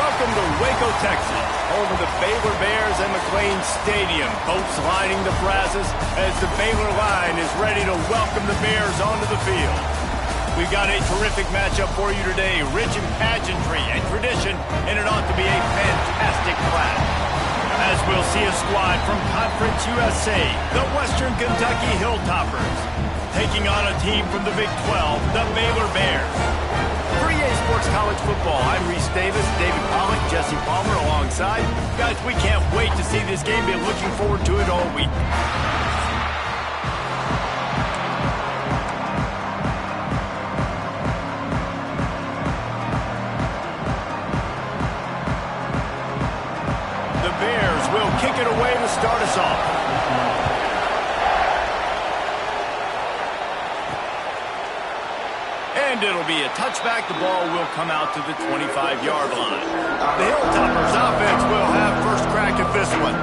Welcome to Waco, Texas, home of the Baylor Bears and McLean Stadium. Boats lining the Brazos as the Baylor line is ready to welcome the Bears onto the field. We've got a terrific matchup for you today, rich in pageantry and tradition, and it ought to be a fantastic clash. As we'll see a squad from Conference USA, the Western Kentucky Hilltoppers, taking on a team from the Big 12, the Baylor Bears. For EA Sports College Football, I'm Reese Davis, David Pollack, Jesse Palmer alongside. Guys, we can't wait to see this game. Been looking forward to it all week. The Bears will kick it away to start us off. And it'll be a touchback. The ball will come out to the 25-yard line. The Hilltoppers offense will have first crack at this one.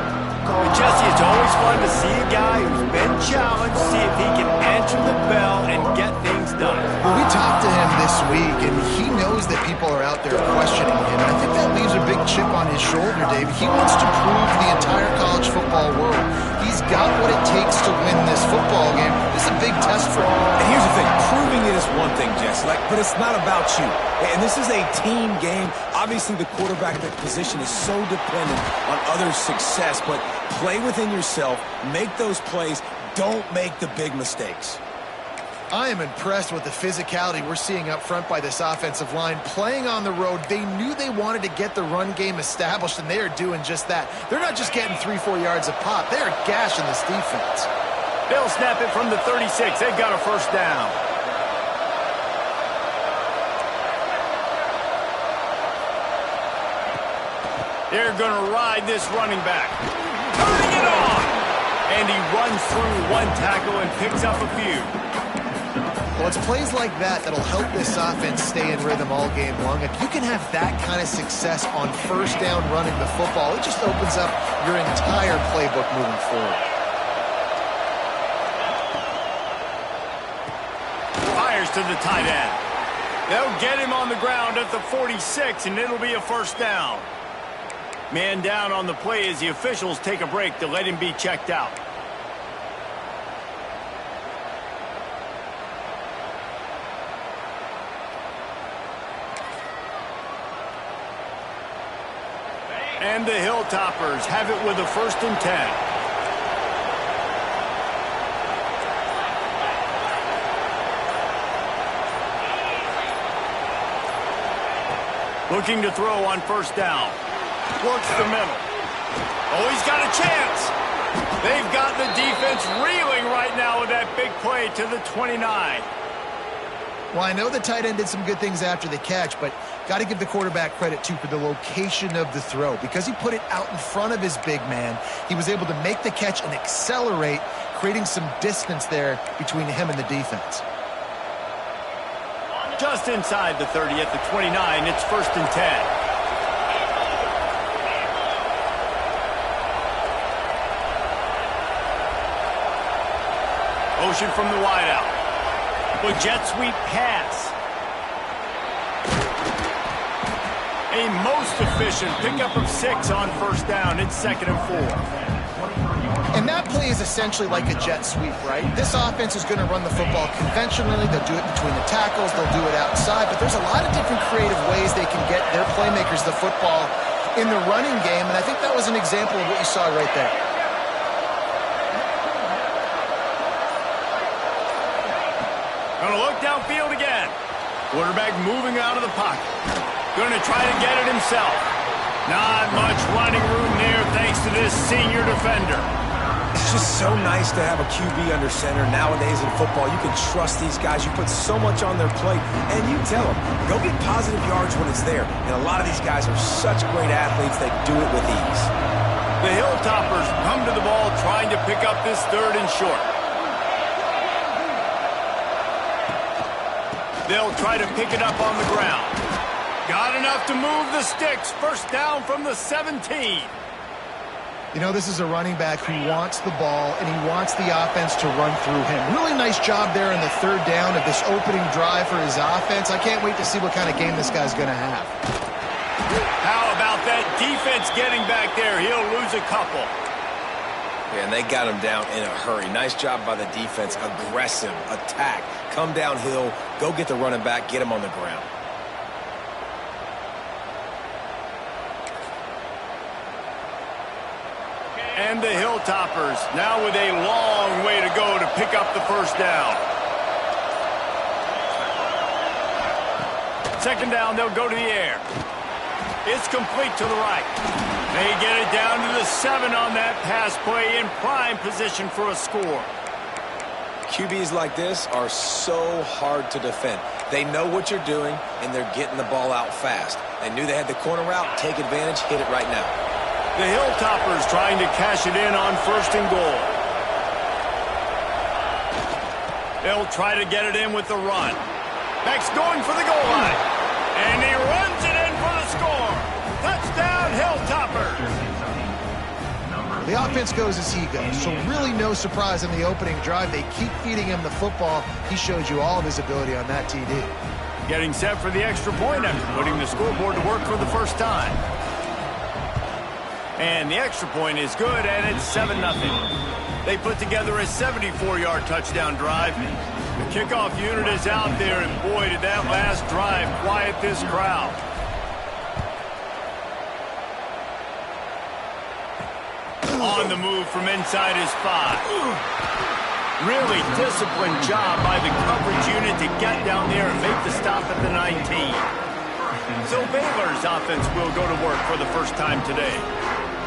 But Jesse, it's always fun to see a guy who's been challenged, see if he can answer the bell and get things done. Well, we talked to him this week, and he knows that people are out there questioning him. And I think that leaves a big chip on his shoulder, Dave. He wants to prove to the entire college football world he's got what it takes to win this football game. This is a big test for him. And here's the thing. Proving it is one thing, Jess, but it's not about you. And this is a team game. Obviously, the quarterback position is so dependent on others' success, but play within yourself, make those plays, don't make the big mistakes. I am impressed with the physicality we're seeing up front by this offensive line. Playing on the road, they knew they wanted to get the run game established, and they are doing just that. They're not just getting 3-4 yards a pop. They are gashing this defense. They'll snap it from the 36. They've got a first down. They're going to ride this running back. Turning it on! And he runs through one tackle and picks up a few. Well, it's plays like that that'll help this offense stay in rhythm all game long. If you can have that kind of success on first down running the football, it just opens up your entire playbook moving forward. Fires to the tight end. They'll get him on the ground at the 46, and it'll be a first down. Man down on the play as the officials take a break to let him be checked out. And the Hilltoppers have it with a 1st and 10. Looking to throw on first down. Works the middle. Oh, he's got a chance. They've got the defense reeling right now with that big play to the 29. Well, I know the tight end did some good things after the catch, but got to give the quarterback credit, too, for the location of the throw. Because he put it out in front of his big man, he was able to make the catch and accelerate, creating some distance there between him and the defense. Just inside the 30 at the 29, it's 1st and 10. Motion from the wideout. With jet sweep pass. A most efficient pickup of 6 on first down. It's 2nd and 4. And that play is essentially like a jet sweep, right? This offense is going to run the football conventionally. They'll do it between the tackles. They'll do it outside. But there's a lot of different creative ways they can get their playmakers the football in the running game. And I think that was an example of what you saw right there. Gonna look downfield again. Quarterback moving out of the pocket. Gonna try to get it himself. Not much running room there thanks to this senior defender. It's just so nice to have a QB under center. Nowadays in football, you can trust these guys. You put so much on their plate, and you tell them, go get positive yards when it's there. And a lot of these guys are such great athletes, they do it with ease. The Hilltoppers come to the ball trying to pick up this 3rd and short. They'll try to pick it up on the ground. Got enough to move the sticks. First down from the 17. You know, this is a running back who wants the ball, and he wants the offense to run through him. Really nice job there in the 3rd down of this opening drive for his offense. I can't wait to see what kind of game this guy's going to have. How defense getting back there. He'll lose a couple. Yeah, and they got him down in a hurry. Nice job by the defense. Aggressive attack. Come downhill, go get the running back, get him on the ground. And the Hilltoppers now with a long way to go to pick up the first down. Second down, they'll go to the air. It's complete to the right. They get it down to the 7 on that pass play, in prime position for a score. QBs like this are so hard to defend. They know what you're doing, and they're getting the ball out fast. They knew they had the corner route. Take advantage. Hit it right now. The Hilltoppers trying to cash it in on 1st and goal. They'll try to get it in with the run. Max going for the goal line. And he runs it in for the score. Touchdown, Hilltoppers. The offense goes as he goes, so really no surprise in the opening drive. They keep feeding him the football. He showed you all of his ability on that TD. Getting set for the extra point after putting the scoreboard to work for the first time. And the extra point is good, and it's 7-0. They put together a 74-yard touchdown drive. The kickoff unit is out there, and boy, did that last drive quiet this crowd. On the move from inside his 5. Really disciplined job by the coverage unit to get down there and make the stop at the 19. So Baylor's offense will go to work for the first time today.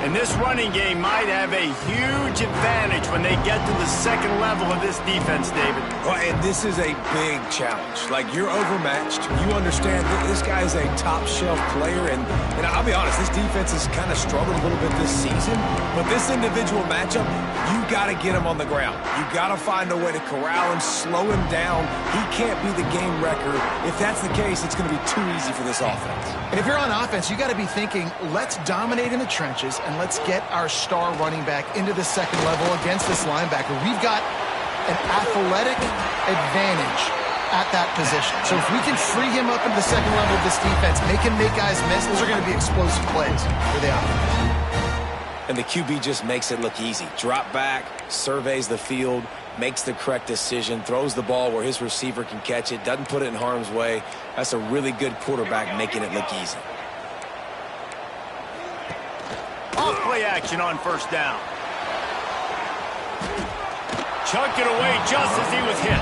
And this running game might have a huge advantage when they get to the second level of this defense, David. Well, and this is a big challenge. Like, you're overmatched. You understand that this guy is a top-shelf player. And I'll be honest, this defense has kind of struggled a little bit this season. But this individual matchup, you got to get him on the ground. You got to find a way to corral him, slow him down. He can't be the game wrecker. If that's the case, it's going to be too easy for this offense. And if you're on offense, you got to be thinking, let's dominate in the trenches and let's get our star running back into the second level against this linebacker. We've got an athletic advantage at that position. So if we can free him up into the second level of this defense, make him make guys miss, those are going to be explosive plays for the offense. And the QB just makes it look easy. Drop back, surveys the field, makes the correct decision, throws the ball where his receiver can catch it, doesn't put it in harm's way. That's a really good quarterback making it look easy. Off play action on 1st down. Chucked it away just as he was hit.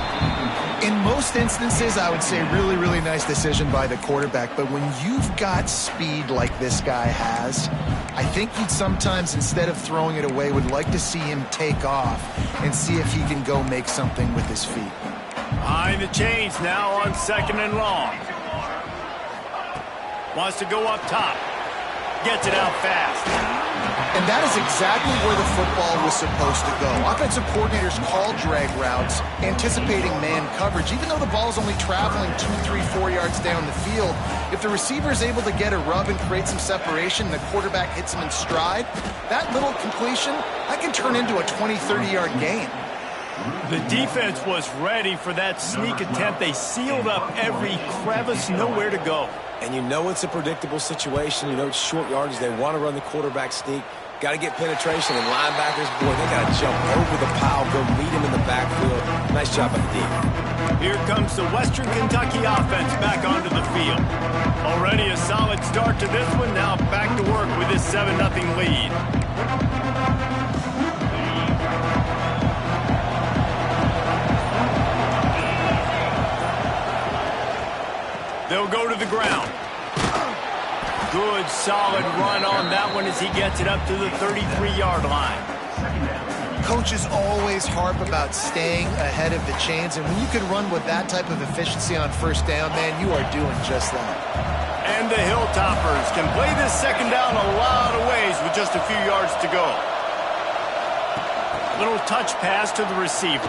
In most instances, I would say really, really nice decision by the quarterback. But when you've got speed like this guy has, I think you'd sometimes, instead of throwing it away, would like to see him take off and see if he can go make something with his feet. Behind the chains now on 2nd and long. Wants to go up top. Gets it out fast. And that is exactly where the football was supposed to go. Offensive coordinators call drag routes, anticipating man coverage. Even though the ball is only traveling 2, 3, 4 yards down the field, if the receiver is able to get a rub and create some separation, and the quarterback hits him in stride, that little completion, that can turn into a 20, 30-yard gain. The defense was ready for that sneak attempt. They sealed up every crevice, nowhere to go. And you know it's a predictable situation. You know it's short yardage. They want to run the quarterback sneak. Got to get penetration. And linebackers, boy, they got to jump over the pile, go meet him in the backfield. Nice job by the D. Here comes the Western Kentucky offense back onto the field. Already a solid start to this one. Now back to work with this 7-0 lead. They'll go to the ground. Good, solid run on that one as he gets it up to the 33-yard line. Coaches always harp about staying ahead of the chains, and when you can run with that type of efficiency on 1st down, man, you are doing just that. And the Hilltoppers can play this 2nd down a lot of ways with just a few yards to go. Little touch pass to the receiver.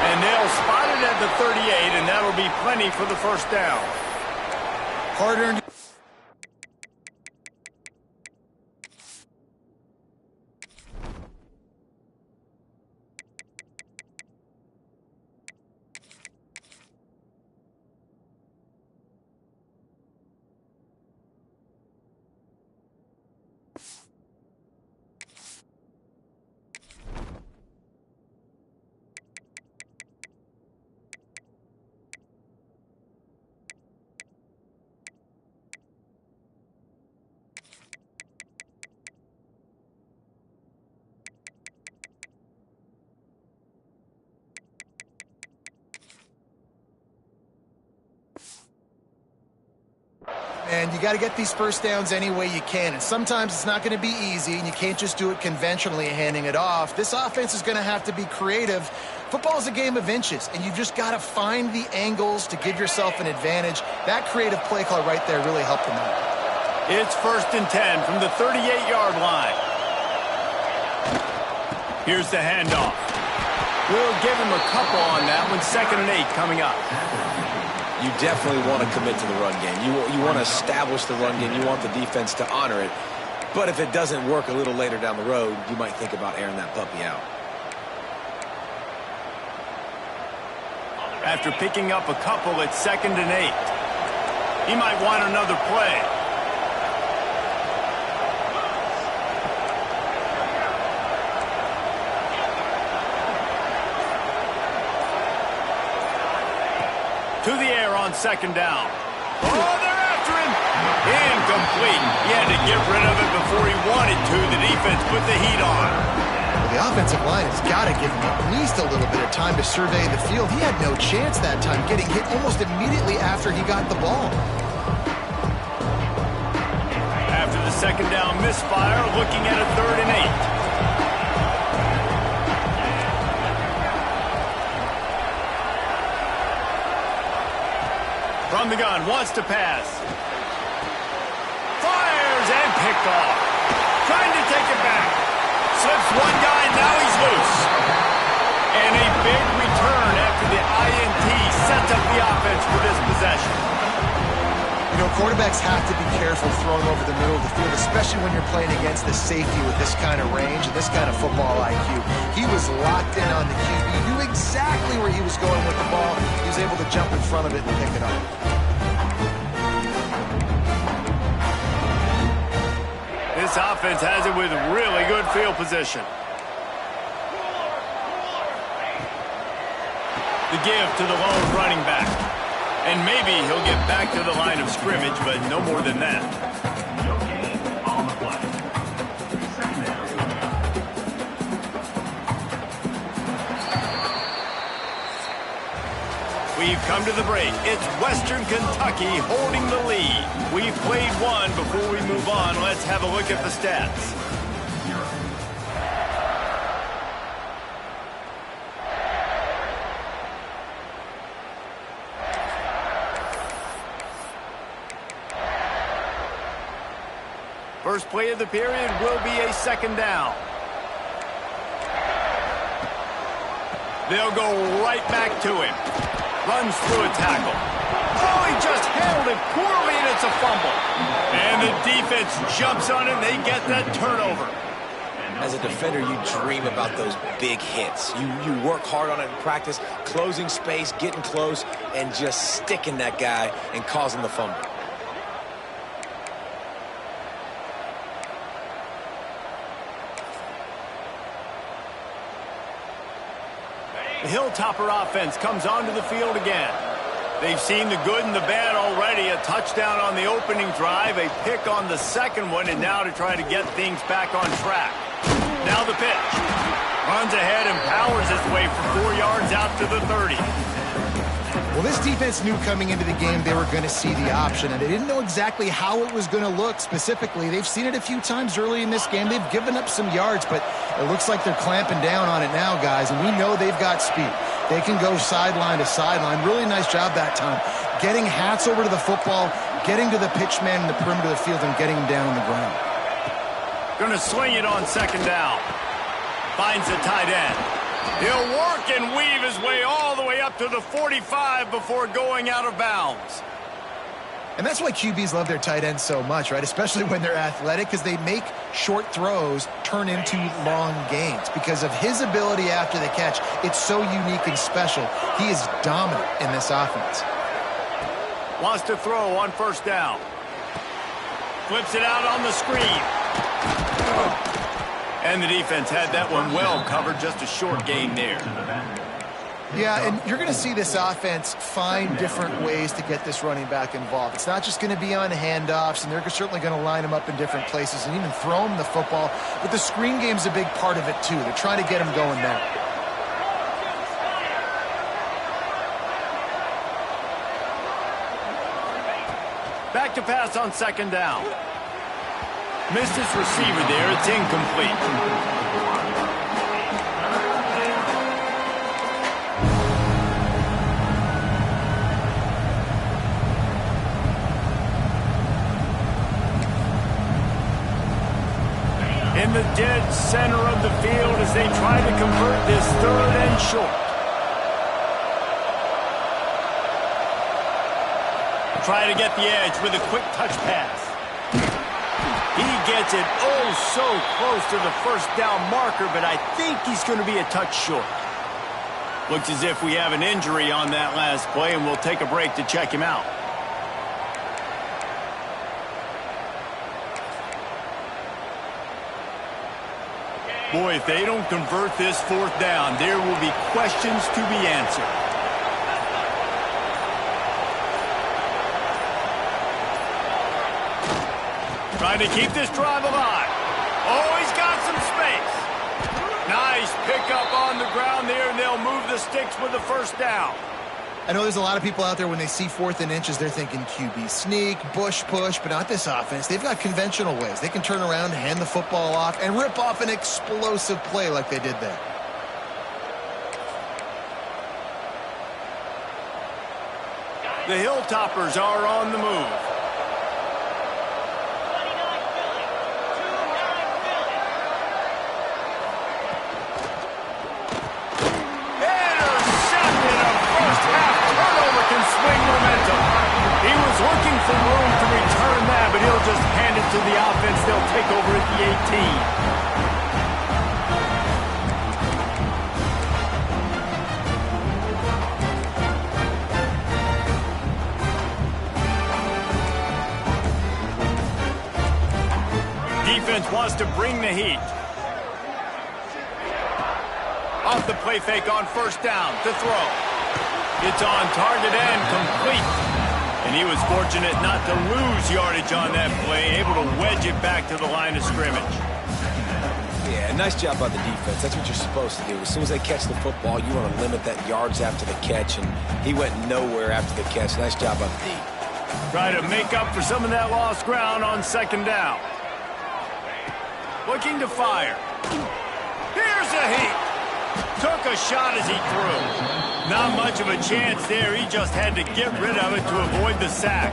And they'll spot it at the 38, and that'll be plenty for the 1st down. Hard-earned. and you got to get these first downs any way you can. And sometimes it's not going to be easy, and you can't just do it conventionally handing it off. This offense is going to have to be creative. Football is a game of inches, and you've just got to find the angles to give yourself an advantage. That creative play call right there really helped them out. It's 1st and 10 from the 38-yard line. Here's the handoff. We'll give him a couple on that one. 2nd and 8 coming up. You definitely want to commit to the run game. You want to establish the run game. You want the defense to honor it. But if it doesn't work a little later down the road, you might think about airing that puppy out. After picking up a couple, it's 2nd and 8. He might want another play. To the air on 2nd down. Oh, they're after him. Incomplete. He had to get rid of it before he wanted to. The defense put the heat on. Well, the offensive line has got to give him at least a little bit of time to survey the field. He had no chance that time, getting hit almost immediately after he got the ball. After the 2nd down misfire, looking at a 3rd and 8. From the gun, wants to pass. Fires and picked off. Trying to take it back. Slips one guy, now he's loose. And a big return after the INT sets up the offense for this possession. You know, quarterbacks have to be careful throwing over the middle of the field, especially when you're playing against the safety with this kind of range and this kind of football IQ. He was locked in on the QB, knew exactly where he was going with the ball. He was able to jump in front of it and pick it up. This offense has it with really good field position. The give to the lone running back. And maybe he'll get back to the line of scrimmage, but no more than that. We've come to the break. It's Western Kentucky holding the lead. We've played one. Before we move on, let's have a look at the stats. First play of the period will be a 2nd down. They'll go right back to him. Runs through a tackle. Oh, he just handled it poorly, and it's a fumble. And the defense jumps on it, and they get that turnover. As a defender, you dream about those big hits. You work hard on it in practice, closing space, getting close, and just sticking that guy and causing the fumble. The Hilltopper offense comes onto the field again. They've seen the good and the bad already. A touchdown on the opening drive, a pick on the second one, and now to try to get things back on track. Now the pitch. Runs ahead and powers his way for 4 yards out to the 30. Well, this defense knew coming into the game they were going to see the option, and they didn't know exactly how it was going to look specifically. They've seen it a few times early in this game. They've given up some yards, but it looks like they're clamping down on it now, guys, and we know they've got speed. They can go sideline to sideline. Really nice job that time. Getting hats over to the football, getting to the pitch man in the perimeter of the field, and getting him down on the ground. Going to swing it on 2nd down. Finds the tight end. He'll work and weave his way all the way up to the 45 before going out of bounds. And that's why QBs love their tight ends so much, right? Especially when they're athletic, because they make short throws turn into long gains. Because of his ability after the catch, it's so unique and special. He is dominant in this offense. Wants to throw on 1st down. Flips it out on the screen. And the defense had that one well covered, just a short gain there. Yeah, and you're going to see this offense find different ways to get this running back involved. It's not just going to be on handoffs, and they're certainly going to line him up in different places and even throw him the football. But the screen game's a big part of it, too. They're trying to get him going there. Back to pass on second down. Missed his receiver there. It's incomplete. In the dead center of the field as they try to convert this 3rd and short. Try to get the edge with a quick touch pass. He gets it so close to the first down marker, but I think he's going to be a touch short. Looks as if we have an injury on that last play, and we'll take a break to check him out. Boy, if they don't convert this 4th down, there will be questions to be answered. Trying to keep this drive alive. Oh, he's got some space. Nice pickup on the ground there, and they'll move the sticks with the 1st down. I know there's a lot of people out there when they see 4th and inches, they're thinking QB sneak, bush push, but not this offense. They've got conventional ways. They can turn around, hand the football off, and rip off an explosive play like they did there. The Hilltoppers are on the move. Looking for room to return that, but he'll just hand it to the offense. They'll take over at the 18. Defense wants to bring the heat. Off the play fake on 1st down to throw. It's on target and complete. And he was fortunate not to lose yardage on that play, able to wedge it back to the line of scrimmage. Yeah, nice job by the defense. That's what you're supposed to do. As soon as they catch the football, you want to limit that yards after the catch, and he went nowhere after the catch. Nice job by the D. Try to make up for some of that lost ground on 2nd down. Looking to fire. Here's a heat. Took a shot as he threw. Not much of a chance there. He just had to get rid of it to avoid the sack.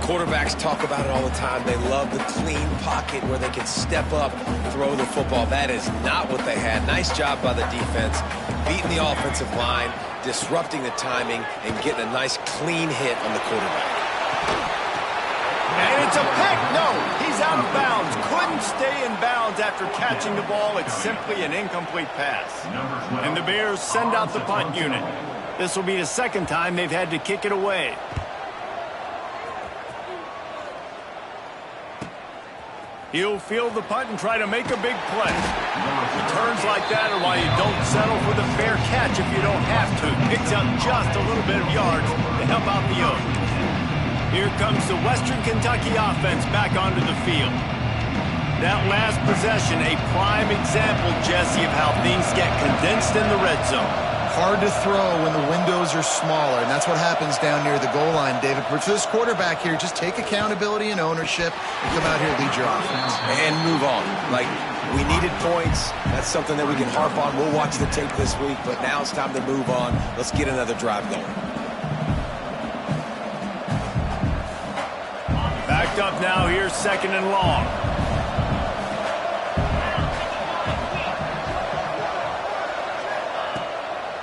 Quarterbacks talk about it all the time. They love the clean pocket where they can step up, throw the football. That is not what they had. Nice job by the defense, beating the offensive line, disrupting the timing, and getting a nice clean hit on the quarterback. And it's a pick. No, he's out of bounds. Couldn't stay in bounds after catching the ball. It's simply an incomplete pass. And the Bears send out the punt unit. This will be the 2nd time they've had to kick it away. He'll field the punt and try to make a big play. Returns like that are why you don't settle for the fair catch if you don't have to. Picks up just a little bit of yards to help out the Oaks. Here comes the Western Kentucky offense back onto the field. That last possession, a prime example, Jesse, of how things get condensed in the red zone. Hard to throw when the windows are smaller, and that's what happens down near the goal line, David. But for this quarterback here, just take accountability and ownership and come out here and lead your offense. And move on. Like, we needed points. That's something that we can harp on. We'll watch the tape this week, but now it's time to move on. Let's get another drive going. Backed up now, here's 2nd and long.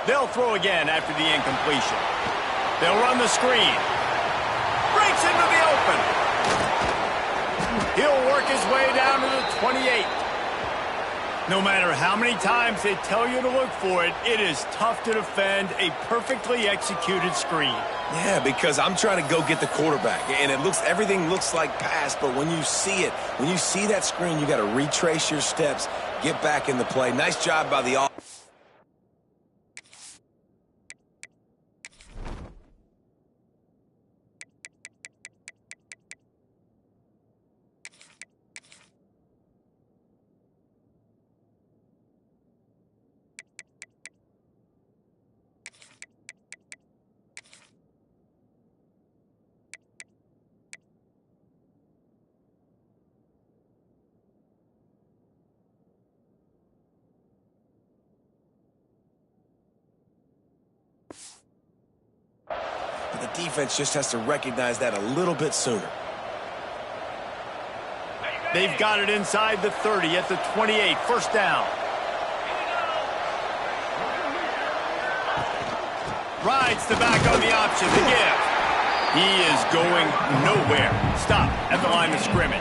They'll throw again after the incompletion. They'll run the screen. Breaks into the open. He'll work his way down to the 28. No matter how many times they tell you to look for it, it is tough to defend a perfectly executed screen. Yeah, because I'm trying to go get the quarterback, and everything looks like pass, but when you see it, when you see that screen, you got to retrace your steps, get back in the play. Nice job by the offense. The defense just has to recognize that a little bit sooner. They've got it inside the 30 at the 28. First down. Rides the back on the option. The give. He is going nowhere. Stop at the line of scrimmage.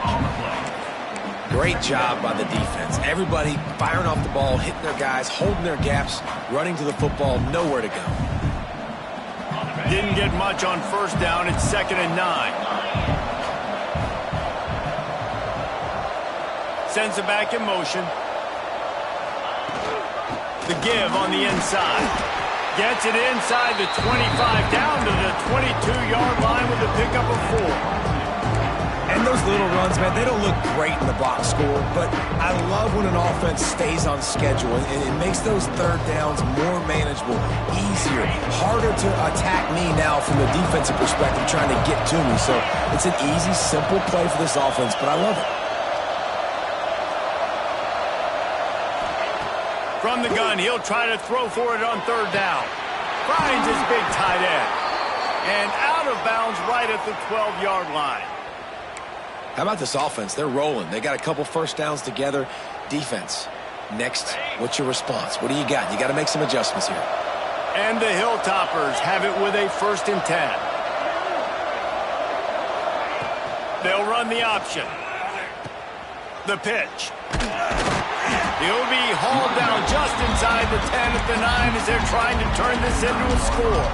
Great job by the defense. Everybody firing off the ball, hitting their guys, holding their gaps, running to the football, nowhere to go. Didn't get much on first down. It's 2nd and 9. Sends it back in motion. The give on the inside. Gets it inside the 25, down to the 22-yard line with a pickup of 4. And those little runs, man, they don't look great in the box score, but I love when an offense stays on schedule, and it makes those third downs more manageable, easier, harder to attack me now from the defensive perspective trying to get to me. So it's an easy, simple play for this offense, but I love it. From the gun, he'll try to throw for it on third down. Finds his big tight end. And out of bounds right at the 12-yard line. How about this offense? They're rolling. They got a couple first downs together. Defense, next, what's your response? What do you got? You got to make some adjustments here. And the Hilltoppers have it with a 1st and 10. They'll run the option. The pitch. He'll be hauled down just inside the 10 at the 9 as they're trying to turn this into a score.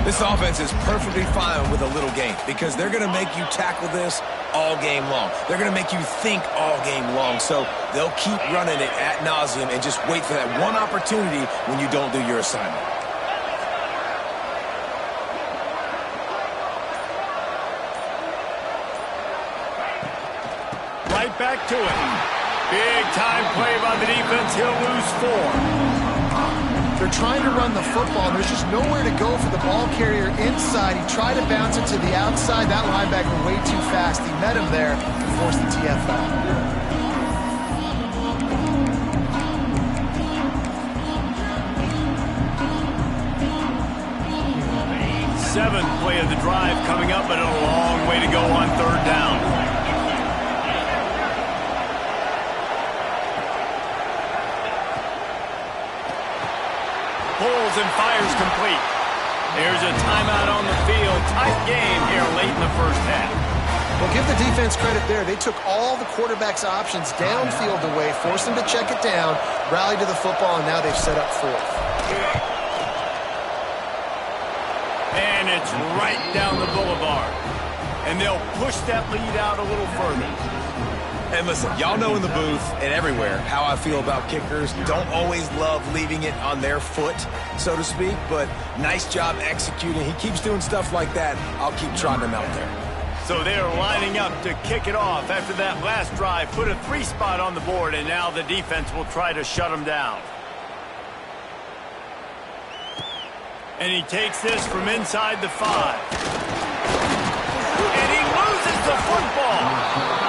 This offense is perfectly fine with a little game because they're going to make you tackle this all game long. They're going to make you think all game long. So they'll keep running it ad nauseum and just wait for that one opportunity when you don't do your assignment. Right back to it. Big time play by the defense. He'll lose 4. They're trying to run the football, and there's just nowhere to go for the ball carrier inside. He tried to bounce it to the outside. That linebacker way too fast. He met him there and forced the TFL. 7th play of the drive coming up, but a long way to go on third down. Pulls and fires complete. There's a timeout on the field. Tight game here late in the first half. Well, give the defense credit there. They took all the quarterback's options downfield away, forced them to check it down, rallied to the football, and now they've set up 4th. And it's right down the boulevard. And they'll push that lead out a little further. And listen, y'all know in the booth and everywhere how I feel about kickers. Don't always love leaving it on their foot, so to speak, but nice job executing. He keeps doing stuff like that. I'll keep trotting him out there. So they're lining up to kick it off after that last drive. Put a 3 spot on the board, and now the defense will try to shut them down. And he takes this from inside the 5. And he loses the football.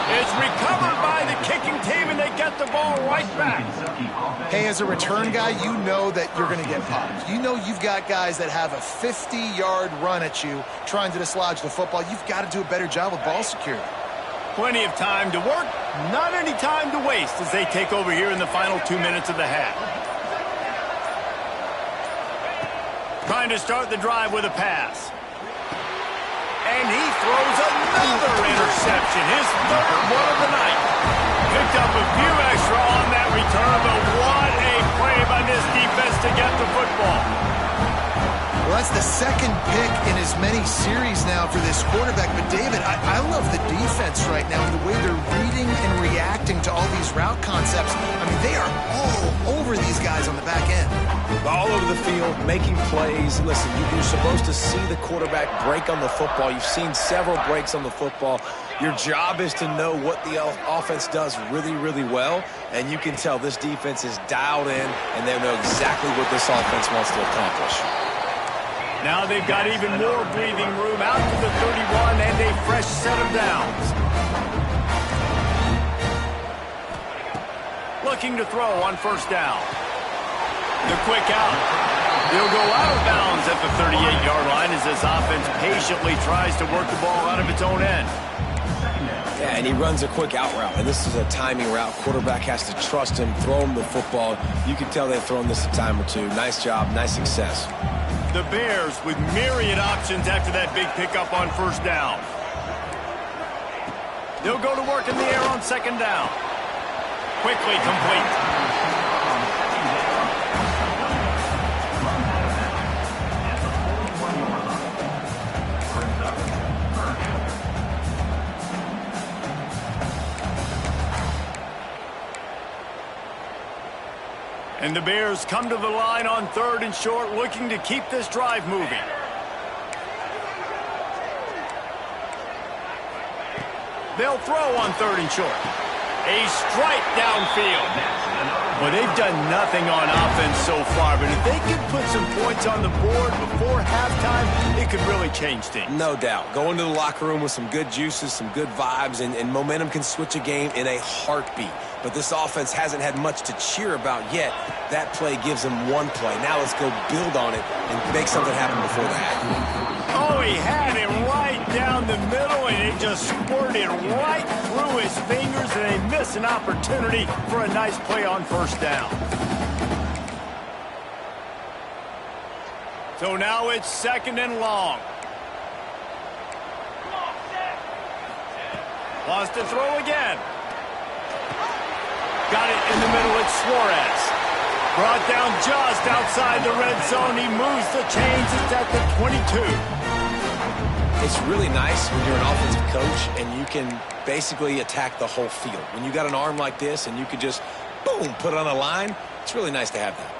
It's recovered by the kicking team, and they get the ball right back. Hey, as a return guy, you know that you're going to get popped. You know you've got guys that have a 50-yard run at you trying to dislodge the football. You've got to do a better job with ball security. Plenty of time to work, not any time to waste as they take over here in the final 2 minutes of the half. Trying to start the drive with a pass. And he throws another interception, his 3rd one of the night. Picked up a few extra on that return, but what a play by this defense to get the football. Well, that's the 2nd pick in as many series now for this quarterback. But, David, I love the defense right now, the way they're reading and reacting to all these route concepts. I mean, they are all over these guys on the back end. All over the field, making plays. Listen, you're supposed to see the quarterback break on the football. You've seen several breaks on the football. Your job is to know what the offense does really, really well, and you can tell this defense is dialed in, and they know exactly what this offense wants to accomplish. Now they've got even more breathing room out to the 31 and a fresh set of downs. Looking to throw on first down. The quick out. He'll go out of bounds at the 38-yard line as this offense patiently tries to work the ball out of its own end. Yeah, and he runs a quick out route, and this is a timing route. Quarterback has to trust him, throw him the football. You can tell they've thrown this a time or two. Nice job, nice success. The Bears with myriad options after that big pickup on first down. They'll go to work in the air on second down. Quickly complete. And the Bears come to the line on 3rd and short, looking to keep this drive moving. They'll throw on 3rd and short. A strike downfield. Well, they've done nothing on offense so far, but if they can put some points on the board before halftime, it could really change things. No doubt. Go into the locker room with some good juices, some good vibes, and momentum can switch a game in a heartbeat. But this offense hasn't had much to cheer about yet. That play gives them one play. Now let's go build on it and make something happen before that. Oh, he had it right down the middle, and it just squirted right through his fingers, and they miss an opportunity for a nice play on first down. So now it's 2nd and long. Wants to throw again. Got it in the middle. It's Suarez. Brought down just outside the red zone. He moves the chains. It's at the 22. It's really nice when you're an offensive coach and you can basically attack the whole field. When you got an arm like this and you can just, boom, put it on a line, it's really nice to have that.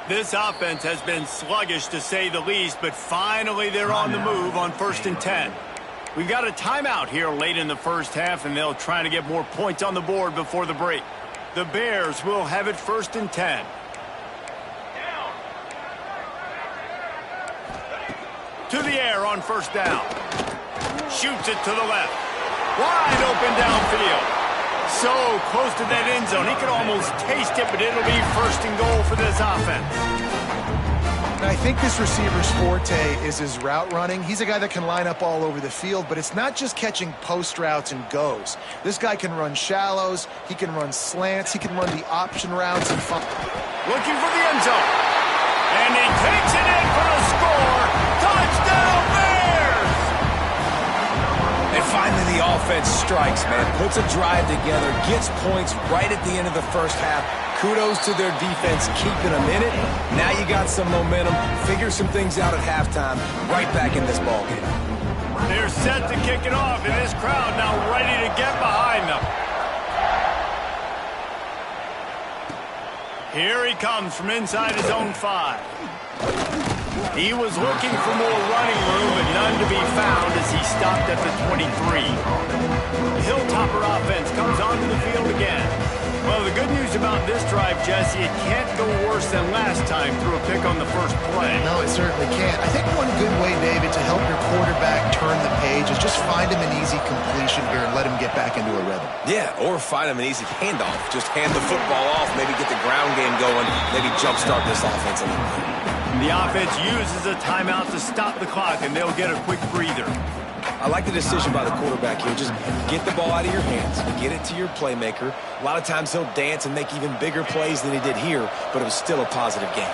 This offense has been sluggish to say the least, but finally they're on the move on 1st and 10. We've got a timeout here late in the first half, and they'll try to get more points on the board before the break. The Bears will have it 1st and 10. To the air on first down. Shoots it to the left. Wide open downfield. So close to that end zone. He could almost taste it, but it'll be 1st and goal for this offense. I think this receiver's forte is his route running. He's a guy that can line up all over the field, but it's not just catching post routes and goes. This guy can run shallows, he can run slants, he can run the option routes. And looking for the end zone. And he takes it in for a score. Touchdown Bears! And finally the offense strikes, man. Puts a drive together, gets points right at the end of the first half. Kudos to their defense, keeping them in it. Now you got some momentum. Figure some things out at halftime. Right back in this ballgame. They're set to kick it off, and this crowd now ready to get behind them. Here he comes from inside his own 5. He was looking for more running room, but none to be found as he stopped at the 23. The Hilltopper offense comes onto the field again. Well, the good news about this drive, Jesse, it can't go worse than last time through a pick on the first play. No, it certainly can't. I think one good way, David, to help your quarterback turn the page is just find him an easy completion here and let him get back into a rhythm. Yeah, or find him an easy handoff. Just hand the football off, maybe get the ground game going, maybe jumpstart this offense a little bit. The offense uses a timeout to stop the clock, and they'll get a quick breather. I like the decision by the quarterback here. Just get the ball out of your hands, get it to your playmaker. A lot of times he'll dance and make even bigger plays than he did here, but it was still a positive game.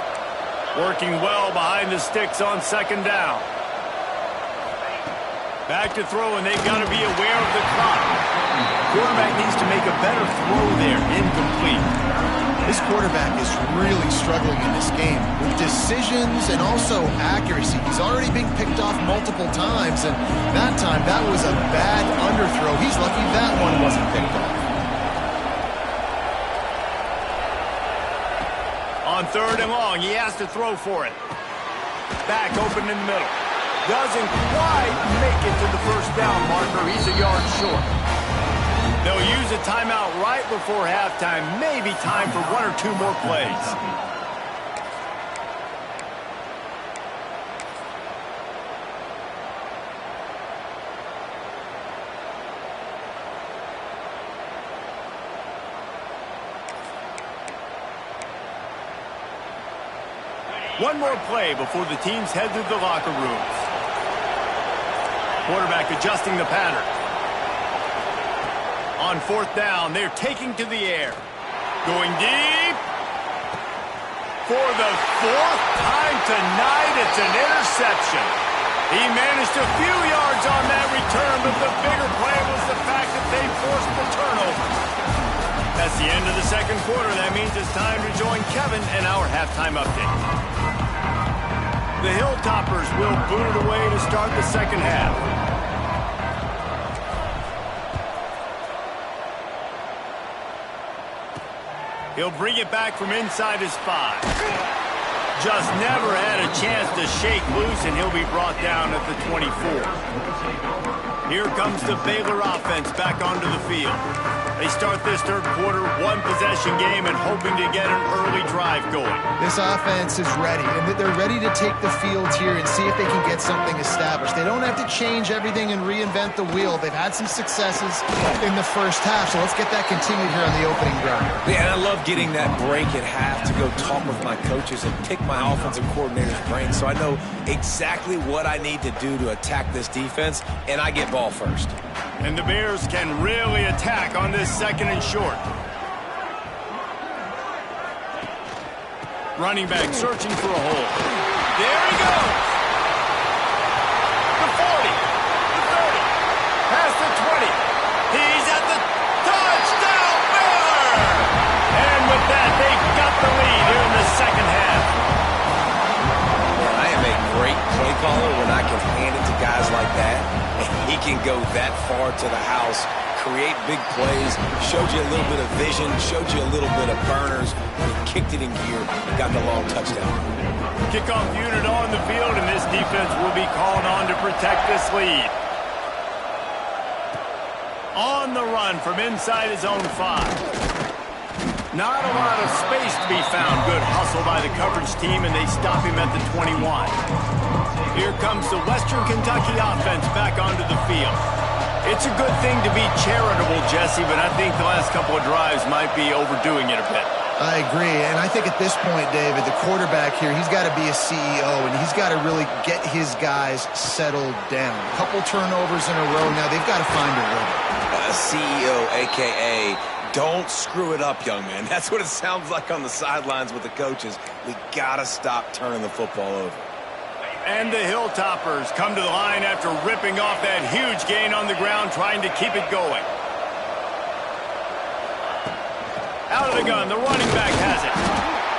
Working well behind the sticks on second down. Back to throw, and they've got to be aware of the clock. Quarterback needs to make a better throw there. Incomplete. This quarterback is really struggling in this game with decisions and also accuracy. He's already being picked off multiple times, and that time that was a bad underthrow. He's lucky that one wasn't picked off. On 3rd and long, he has to throw for it. Back open in the middle. Doesn't quite make it to the first down marker. He's a yard short. They'll use a timeout right before halftime. Maybe time for 1 or 2 more plays. One more play before the teams head to the locker rooms. Quarterback adjusting the pattern. On fourth down, they're taking to the air. Going deep. For the fourth time tonight, it's an interception. He managed a few yards on that return, but the bigger play was the fact that they forced the turnover. That's the end of the second quarter. That means it's time to join Kevin and our halftime update. The Hilltoppers will boot it away to start the second half. He'll bring it back from inside his 5. Just never had a chance to shake loose, and he'll be brought down at the 24. Here comes the Baylor offense back onto the field. They start this third quarter, one-possession game, and hoping to get an early drive going. This offense is ready, and they're ready to take the field here and see if they can get something established. They don't have to change everything and reinvent the wheel. They've had some successes in the first half, so let's get that continued here on the opening drive. Yeah, and I love getting that break at half to go talk with my coaches and pick my offensive coordinator's brain so I know exactly what I need to do to attack this defense, and I get ball first. And the Bears can really attack on this second and short. Running back searching for a hole. There he goes. The 40, the 30, past the 20. He's at the touchdown, Baylor! And with that, they've got the lead here in the second half. Man, I am a great play caller when I can hand it to guys like that. He can go that far to the house, create big plays, showed you a little bit of vision, showed you a little bit of burners, and he kicked it in gear and got the long touchdown. Kickoff unit on the field, and this defense will be called on to protect this lead. On the run from inside his own 5. Not a lot of space to be found. Good hustle by the coverage team, and they stop him at the 21. Here comes the Western Kentucky offense back onto the field. It's a good thing to be charitable, Jesse, but I think the last couple of drives might be overdoing it a bit. I agree, and I think at this point, David, the quarterback here, he's got to be a CEO, and he's got to really get his guys settled down. A couple turnovers in a row now. They've got to find a rhythm. CEO, a.k.a. don't screw it up, young man. That's what it sounds like on the sidelines with the coaches. We got to stop turning the football over. And the Hilltoppers come to the line after ripping off that huge gain on the ground, trying to keep it going. Out of the gun, the running back has it.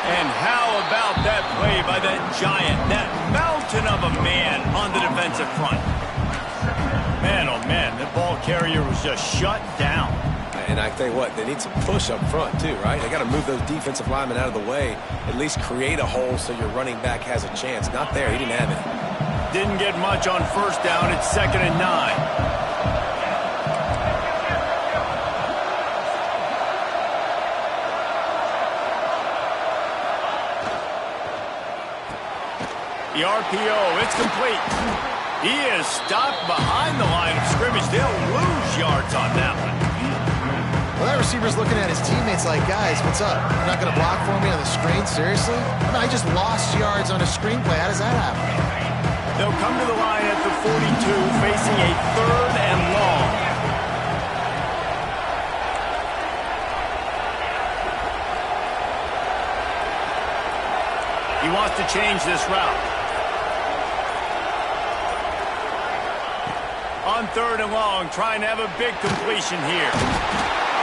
And how about that play by that giant, that mountain of a man on the defensive front? Man, oh man, the ball carrier was just shut down. And I tell you what, they need some push up front too, right? They got to move those defensive linemen out of the way, at least create a hole so your running back has a chance. Not there, he didn't have it. Didn't get much on first down. It's 2nd and 9. The RPO, it's complete. He is stopped behind the line of scrimmage. They'll lose yards on that one. Well, that receiver's looking at his teammates like, guys, what's up? You're not going to block for me on the screen? Seriously? I just lost yards on a screenplay. How does that happen? They'll come to the line at the 42, facing a 3rd and long. He wants to change this route. On 3rd and long, trying to have a big completion here.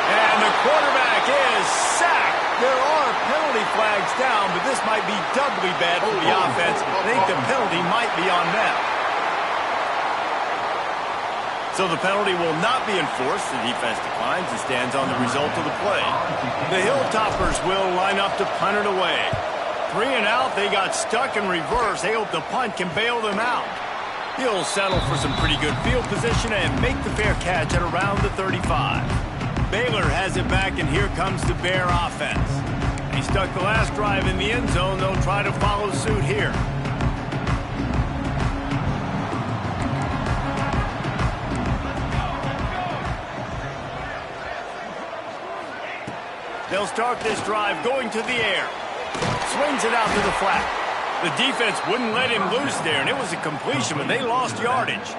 And the quarterback is sacked. There are penalty flags down, but this might be doubly bad for the offense. I think the penalty might be on them. So the penalty will not be enforced. The defense declines and stands on the result of the play. The Hilltoppers will line up to punt it away. 3 and out, they got stuck in reverse. They hope the punt can bail them out. He'll settle for some pretty good field position and make the fair catch at around the 35. Baylor has it back, and here comes the Bear offense. He stuck the last drive in the end zone. They'll try to follow suit here. They'll start this drive going to the air. Swings it out to the flat. The defense wouldn't let him loose there, and it was a completion, but they lost yardage.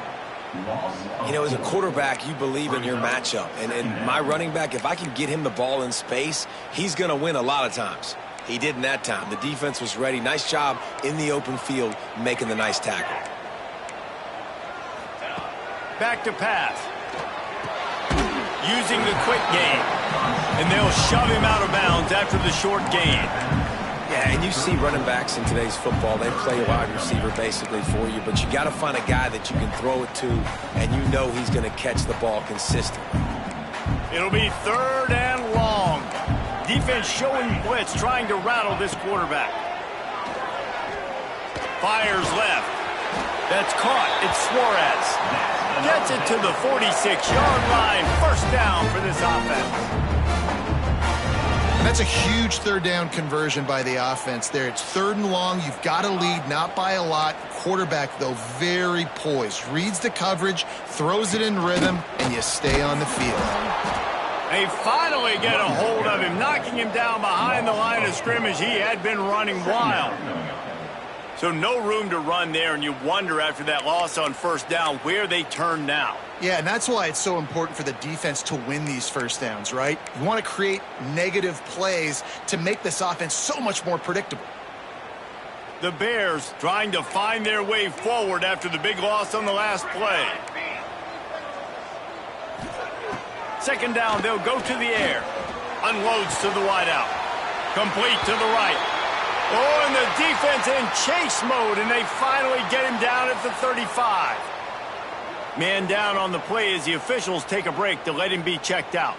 You know, as a quarterback, you believe in your matchup. And my running back, if I can get him the ball in space, he's going to win a lot of times. He didn't that time. The defense was ready. Nice job in the open field making the nice tackle. Back to pass. Using the quick game. And they'll shove him out of bounds after the short gain. Yeah, and you see running backs in today's football, they play a wide receiver basically for you, but you got to find a guy that you can throw it to, and you know he's going to catch the ball consistently. It'll be 3rd and long. Defense showing blitz, trying to rattle this quarterback. Fires left. That's caught. It's Suarez. Gets it to the 46-yard line. 1st down for this offense. And that's a huge 3rd down conversion by the offense there. It's 3rd and long. You've got to lead, not by a lot. Quarterback, though, very poised. Reads the coverage, throws it in rhythm, and you stay on the field. They finally get a hold of him, knocking him down behind the line of scrimmage. He had been running wild. So no room to run there, and you wonder after that loss on 1st down where they turn now. Yeah, and that's why it's so important for the defense to win these 1st downs, right? You want to create negative plays to make this offense so much more predictable. The Bears trying to find their way forward after the big loss on the last play. 2nd down, they'll go to the air. Unloads to the wideout. Complete to the right. Oh, and the defense in chase mode, and they finally get him down at the 35. Man down on the play as the officials take a break to let him be checked out.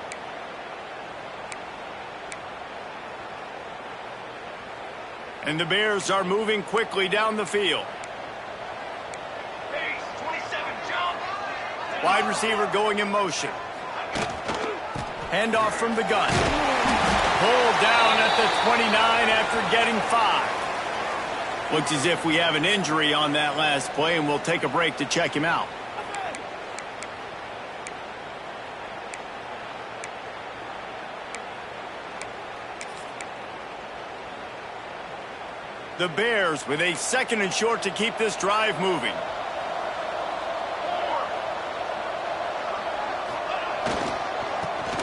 And the Bears are moving quickly down the field. Wide receiver going in motion. Handoff from the gun. Pulled down at the 29 after getting 5. Looks as if we have an injury on that last play, and we'll take a break to check him out. The Bears with a 2nd and short to keep this drive moving.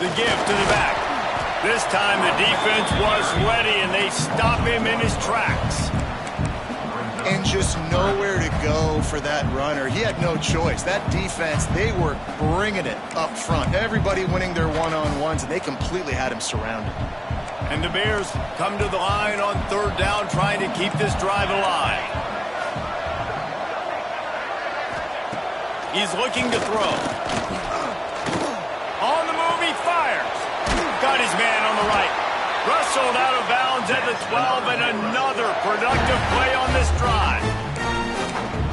The give to the back. This time the defense was ready, and they stop him in his tracks. And just nowhere to go for that runner. He had no choice. That defense, they were bringing it up front. Everybody winning their one-on-ones, and they completely had him surrounded. And the Bears come to the line on 3rd down, trying to keep this drive alive. He's looking to throw. On the move, he fires. Got his man on the right. Wrestled out of bounds at the 12, and another productive play on this drive.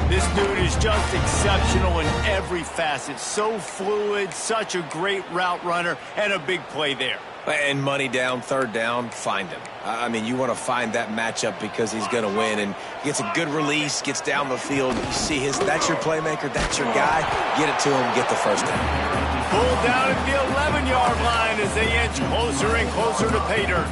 This dude is just exceptional in every facet. So fluid, such a great route runner, and a big play there. And money down, 3rd down, find him. I mean, you want to find that matchup because he's going to win. And he gets a good release, gets down the field. You see that's your playmaker, that's your guy. Get it to him, get the 1st down. Pulled down at the 11-yard line as they inch closer and closer to pay dirt.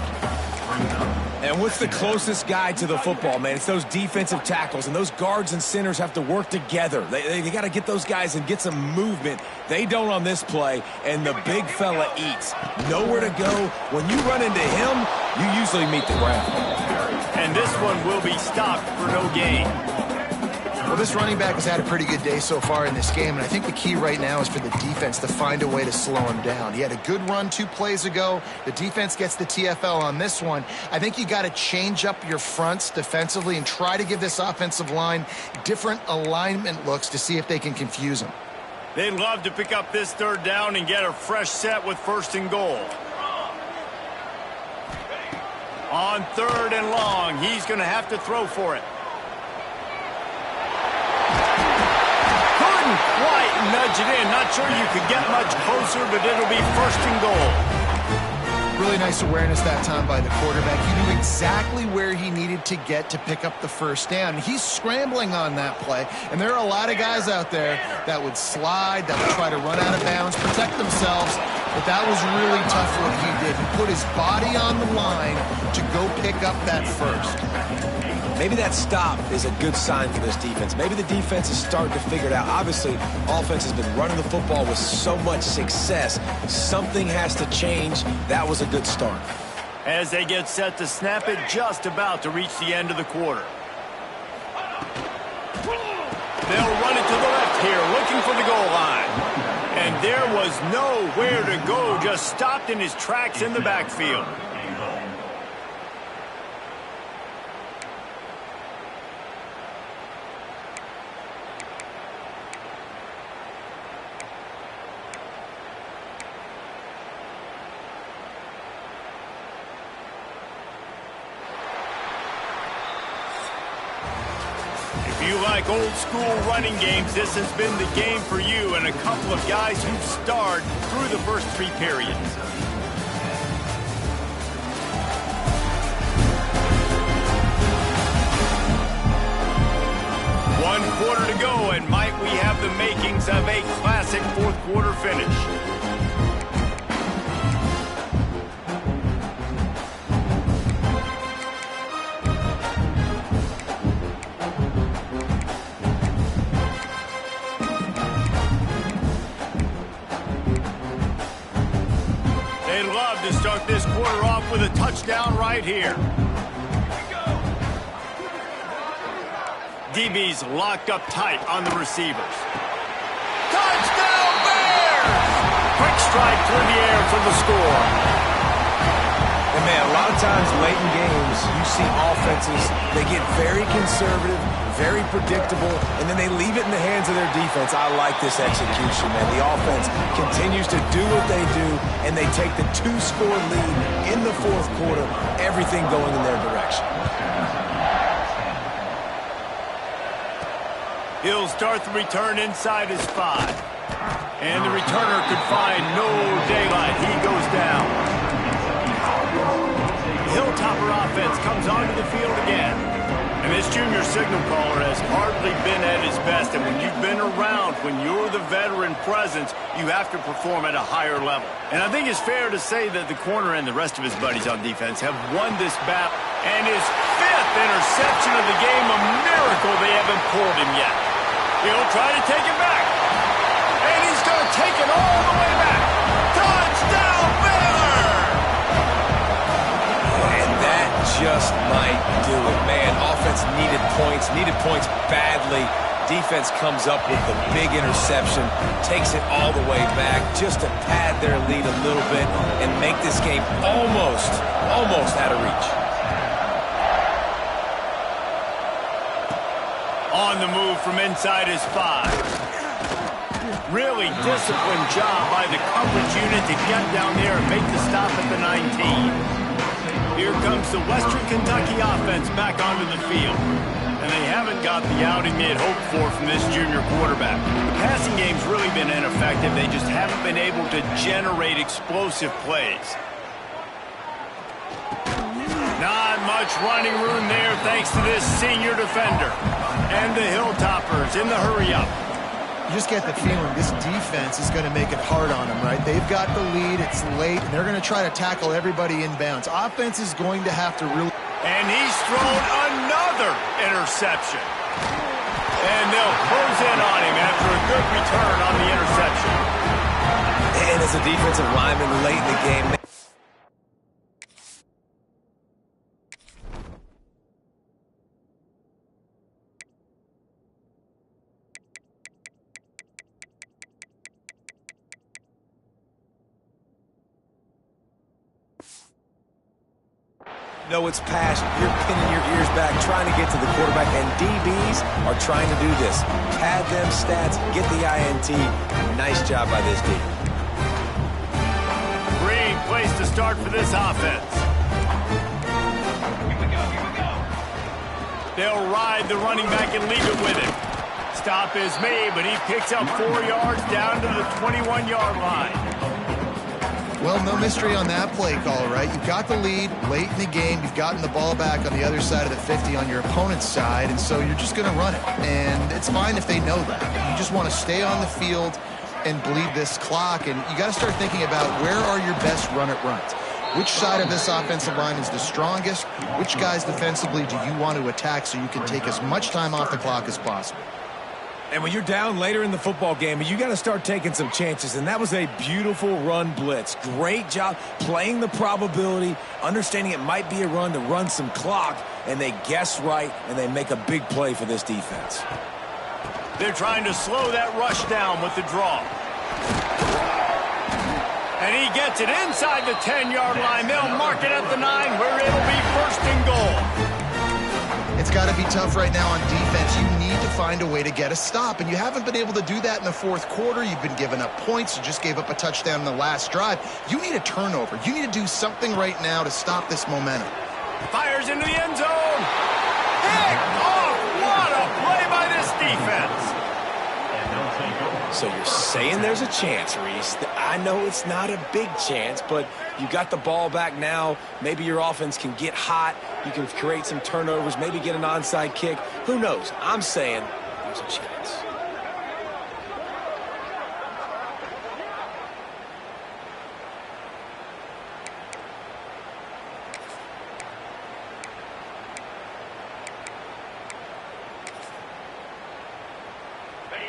And what's the closest guy to the football, man? It's those defensive tackles, and those guards and centers have to work together. They got to get those guys and get some movement. They don't on this play, and the big fella eats. Nowhere to go. When you run into him, you usually meet the ground. And this one will be stopped for no gain. Well, this running back has had a pretty good day so far in this game, and I think the key right now is for the defense to find a way to slow him down. He had a good run 2 plays ago. The defense gets the TFL on this one. I think you got to change up your fronts defensively and try to give this offensive line different alignment looks to see if they can confuse him. They'd love to pick up this 3rd down and get a fresh set with 1st and goal. On 3rd and long, he's going to have to throw for it. Quite nudge it in. Not sure you could get much closer, but it'll be 1st and goal. Really nice awareness that time by the quarterback. He knew exactly where he needed to get to pick up the 1st down. He's scrambling on that play, and there are a lot of guys out there that would slide, that would try to run out of bounds, protect themselves, but that was really tough what he did. He put his body on the line to go pick up that 1st. Maybe that stop is a good sign for this defense. Maybe the defense is starting to figure it out. Obviously, offense has been running the football with so much success. Something has to change. That was a good start. As they get set to snap it, just about to reach the end of the quarter. They'll run it to the left here, looking for the goal line. And there was nowhere to go, just stopped in his tracks in the backfield. If you like old school running games, this has been the game for you and a couple of guys who've starred through the first 3 periods. One quarter to go, and might we have the makings of a classic fourth quarter finish. To start this quarter off with a touchdown right here. DB's locked up tight on the receivers. Touchdown Bears! Quick strike through the air for the score. And man, a lot of times late in games, you see offenses, they get very conservative, very predictable, and then they leave it in the hands of their defense. I like this execution, man. The offense continues to do what they do, and they take the 2-score lead in the fourth quarter, everything going in their direction. He'll start the return inside his 5. And the returner could find no daylight. He goes down. Hilltopper offense comes onto the field again. And this junior signal caller has hardly been at his best. And when you've been around, when you're the veteran presence, you have to perform at a higher level. And I think it's fair to say that the corner and the rest of his buddies on defense have won this battle. And his 5th interception of the game, a miracle they haven't pulled him yet. He'll try to take it back. And he's going to take it all the way back. Touchdown, Baylor! And that just might do it. Man, offense needed points badly. Defense comes up with the big interception, takes it all the way back just to pad their lead a little bit and make this game almost out of reach. On the move from inside his 5. Really disciplined job by the coverage unit to get down there and make the stop at the 19. Here comes the Western Kentucky offense back onto the field. And they haven't got the outing they had hoped for from this junior quarterback. The passing game's really been ineffective. They just haven't been able to generate explosive plays. Not much running room there thanks to this senior defender. And the Hilltoppers in the hurry-up. You just get the feeling this defense is going to make it hard on them, right? They've got the lead, it's late, and they're going to try to tackle everybody inbounds. Offense is going to have to really... And he's thrown another interception. And they'll close in on him after a good return on the interception. And as a defensive lineman late in the game... No, it's pass. You're pinning your ears back, trying to get to the quarterback, and DBs are trying to do this. Pad them stats, get the INT. Nice job by this D. Great place to start for this offense. Here we go. They'll ride the running back and leave it with him. Stop is made, but he picks up 4 yards down to the 21-yard line. Well, no mystery on that play call, right? You've got the lead late in the game. You've gotten the ball back on the other side of the 50 on your opponent's side, and so you're just going to run it. And it's fine if they know that. You just want to stay on the field and bleed this clock, and you got to start thinking about where are your best run-it runs. Which side of this offensive line is the strongest? Which guys defensively do you want to attack so you can take as much time off the clock as possible? And when you're down later in the football game, you got to start taking some chances. And that was a beautiful run blitz. Great job playing the probability, understanding it might be a run to run some clock, and they guess right, and they make a big play for this defense. They're trying to slow that rush down with the draw. And he gets it inside the 10-yard line. They'll mark it at the 9 where it'll be 1st and goal. It's got to be tough right now on defense. You need to find a way to get a stop, and you haven't been able to do that in the 4th quarter. You've been giving up points. You just gave up a touchdown in the last drive. You need a turnover. You need to do something right now to stop this momentum. Fires into the end zone. Pick off. What a play by this defense. So you're saying there's a chance, Reese. I know it's not a big chance, but you got the ball back now. Maybe your offense can get hot. You can create some turnovers, maybe get an onside kick. Who knows? I'm saying there's a chance.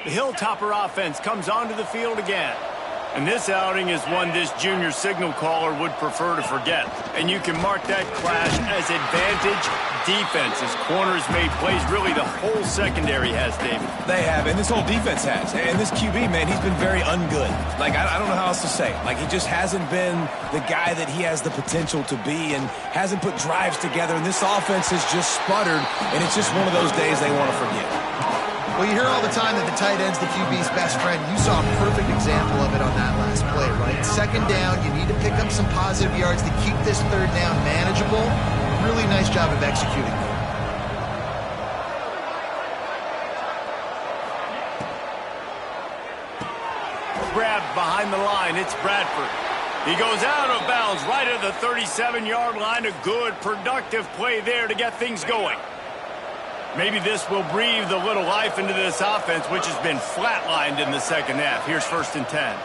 The Hilltopper offense comes onto the field again. And this outing is one this junior signal caller would prefer to forget. And you can mark that clash as advantage defense, as corners made plays. Really, the whole secondary has, David. They have, and this whole defense has. And this QB, man, he's been very ungood. Like, I don't know how else to say it. Like, he just hasn't been the guy that he has the potential to be and hasn't put drives together. And this offense has just sputtered, and it's just one of those days they want to forget. Well, you hear all the time that the tight end's the QB's best friend. You saw a perfect example of it on that last play, right? 2nd down, you need to pick up some positive yards to keep this 3rd down manageable. Really nice job of executing there. Grabbed behind the line, it's Bradford. He goes out of bounds right at the 37-yard line. A good, productive play there to get things going. Maybe this will breathe a little life into this offense, which has been flatlined in the 2nd half. Here's 1st and 10.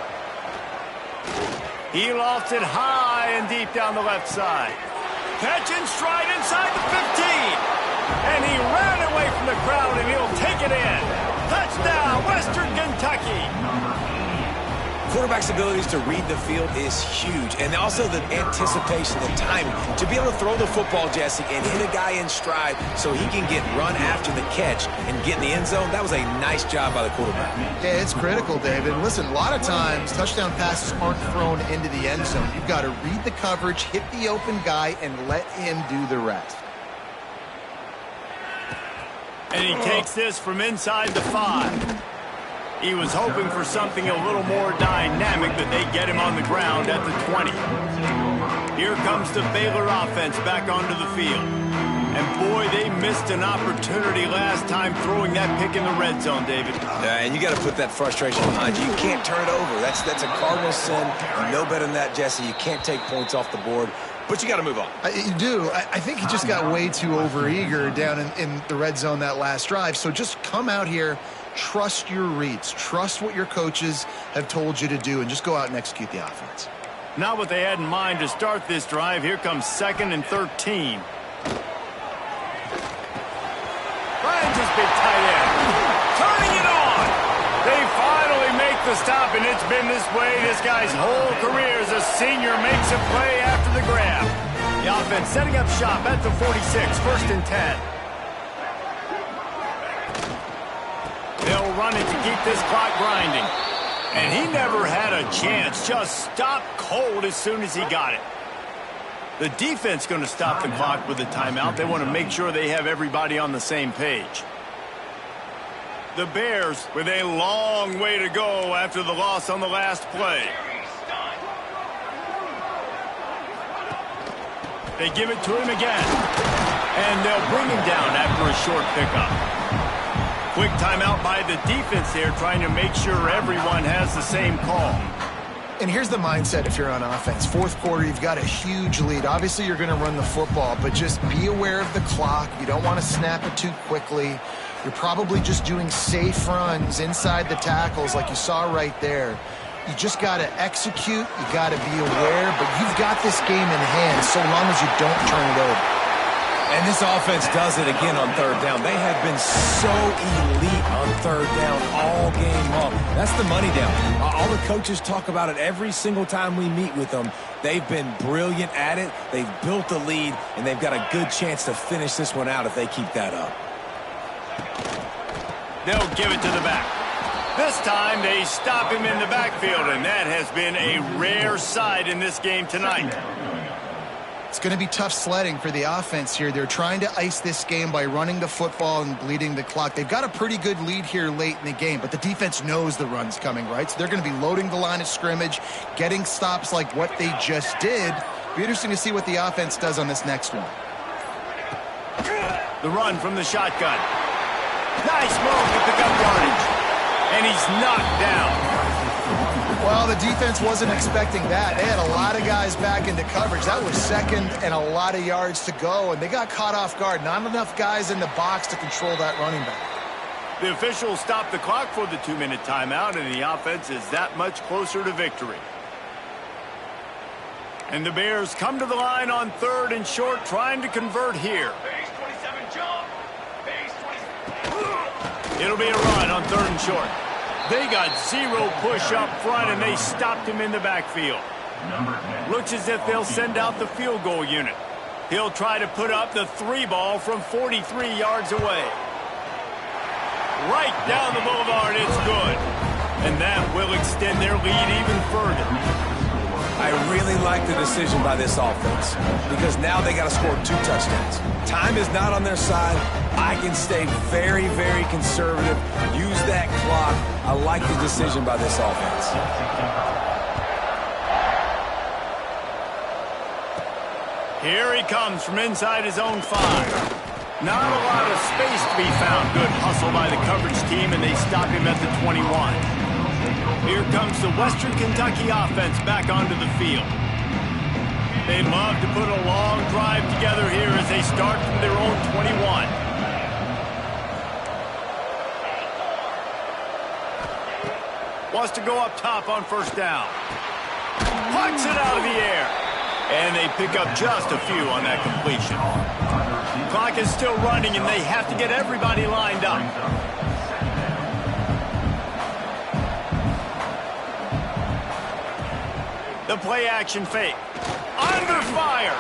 He lofts it high and deep down the left side. Catch and stride inside the 15. And he ran away from the crowd, and he'll take it in. Touchdown, Western Kentucky. Quarterback's abilities to read the field is huge, and also the anticipation, the timing. To be able to throw the football, Jesse, and hit a guy in stride so he can get run after the catch and get in the end zone, that was a nice job by the quarterback. Yeah, it's critical, David. Listen, a lot of times touchdown passes aren't thrown into the end zone. You've got to read the coverage, hit the open guy, and let him do the rest. And he takes this from inside the 5. He was hoping for something a little more dynamic, but they get him on the ground at the 20. Here comes the Baylor offense back onto the field. And boy, they missed an opportunity last time throwing that pick in the red zone, David. Yeah, and you got to put that frustration behind you. You can't turn it over. That's a cardinal sin. You know better than that, Jesse. You can't take points off the board. But you got to move on. You do. I think he just got way too overeager down in the red zone that last drive. So just come out here, trust your reads, trust what your coaches have told you to do, and just go out and execute the offense. Not what they had in mind to start this drive. Here comes 2nd and 13. Finds his big tight end. Turning it on. They finally make the stop, and it's been this way this guy's whole career as a senior. Makes a play after the grab. The offense setting up shop at the 46, 1st and 10. They'll run it to keep this clock grinding. And he never had a chance. Just stopped cold as soon as he got it. The defense going to stop the clock with a timeout. They want to make sure they have everybody on the same page. The Bears with a long way to go after the loss on the last play. They give it to him again. And they'll bring him down after a short pickup. Quick timeout by the defense there, trying to make sure everyone has the same call. And here's the mindset if you're on offense. 4th quarter, you've got a huge lead. Obviously, you're going to run the football, but just be aware of the clock. You don't want to snap it too quickly. You're probably just doing safe runs inside the tackles like you saw right there. You just got to execute. You got to be aware, but you've got this game in hand so long as you don't turn it over. And this offense does it again on third down. They have been so elite on third down all game long. That's the money down. All the coaches talk about it every single time we meet with them. They've been brilliant at it. They've built the lead, and they've got a good chance to finish this one out if they keep that up. They'll give it to the back. This time they stop him in the backfield, and that has been a rare sight in this game tonight. It's going to be tough sledding for the offense here. They're trying to ice this game by running the football and bleeding the clock. They've got a pretty good lead here late in the game, but the defense knows the run's coming, right? So they're going to be loading the line of scrimmage, getting stops like what they just did. Be interesting to see what the offense does on this next one. The run from the shotgun. Nice move to pick up yardage. And he's knocked down. Well, the defense wasn't expecting that. They had a lot of guys back into coverage. That was second and a lot of yards to go, and they got caught off guard. Not enough guys in the box to control that running back. The officials stopped the clock for the 2-minute timeout, and the offense is that much closer to victory. And the Bears come to the line on third and short, trying to convert here. Base 27 jump. Base 27. It'll be a run on third and short. They got zero push up front, and they stopped him in the backfield. Looks as if they'll send out the field goal unit. He'll try to put up the 3 ball from 43 yards away. Right down the boulevard, it's good. And that will extend their lead even further. I really like the decision by this offense because now they got to score 2 touchdowns. Time is not on their side. I can stay very, very conservative. Use that clock. I like the decision by this offense. Here he comes from inside his own 5. Not a lot of space to be found. Good hustle by the coverage team, and they stop him at the 21. Here comes the Western Kentucky offense back onto the field. They love to put a long drive together here as they start from their own 21. Wants to go up top on first down. Pucks it out of the air. And they pick up just a few on that completion. Clock is still running, and they have to get everybody lined up. The play-action fake. Under fire.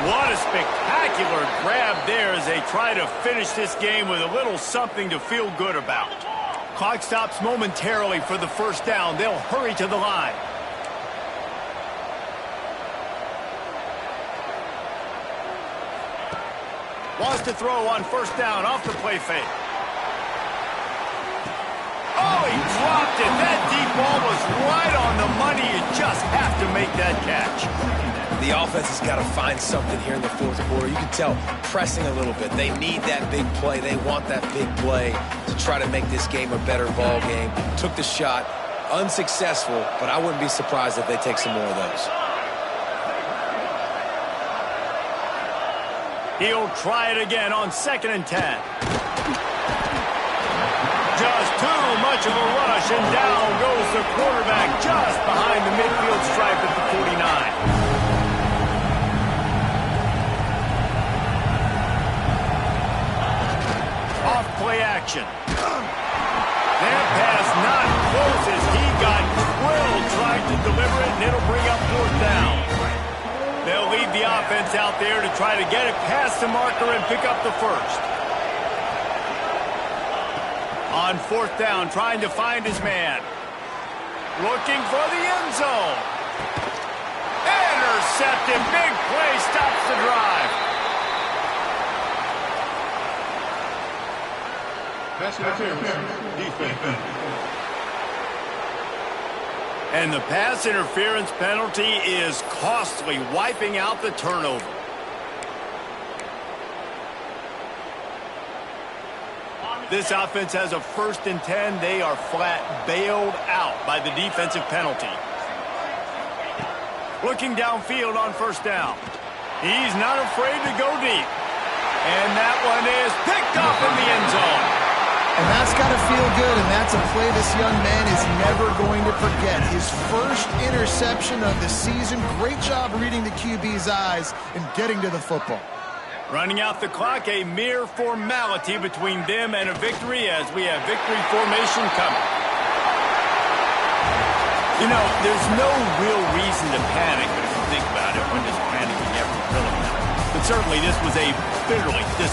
What a spectacular grab there as they try to finish this game with a little something to feel good about. Clock stops momentarily for the first down. They'll hurry to the line. Wants to throw on first down off the play fake. Oh, he dropped it. That deep ball was right on the money. You just have to make that catch. The offense has got to find something here in the fourth quarter. You can tell pressing a little bit. They need that big play. They want that big play to try to make this game a better ball game. Took the shot. Unsuccessful, but I wouldn't be surprised if they take some more of those. He'll try it again on 2nd and 10. Just too much of a rush, and down goes the quarterback just behind the midfield stripe at the 49. Off play action. That pass not close as he got drilled trying to deliver it, and it'll bring up 4th down. They'll lead the offense out there to try to get it past the marker and pick up the first. On 4th down, trying to find his man. Looking for the end zone. Intercepted. Big play stops the drive. Pass interference. Defense. And the pass interference penalty is costly, wiping out the turnover. This offense has a 1st and 10. They are flat bailed out by the defensive penalty. Looking downfield on first down. He's not afraid to go deep. And that one is picked off in the end zone. And that's got to feel good, and that's a play this young man is never going to forget. His first interception of the season. Great job reading the QB's eyes and getting to the football. Running out the clock, a mere formality between them and a victory as we have victory formation coming. You know, there's no real reason to panic, but if you think about it, when does panicking ever really happen? But certainly this was a bitterly disappointing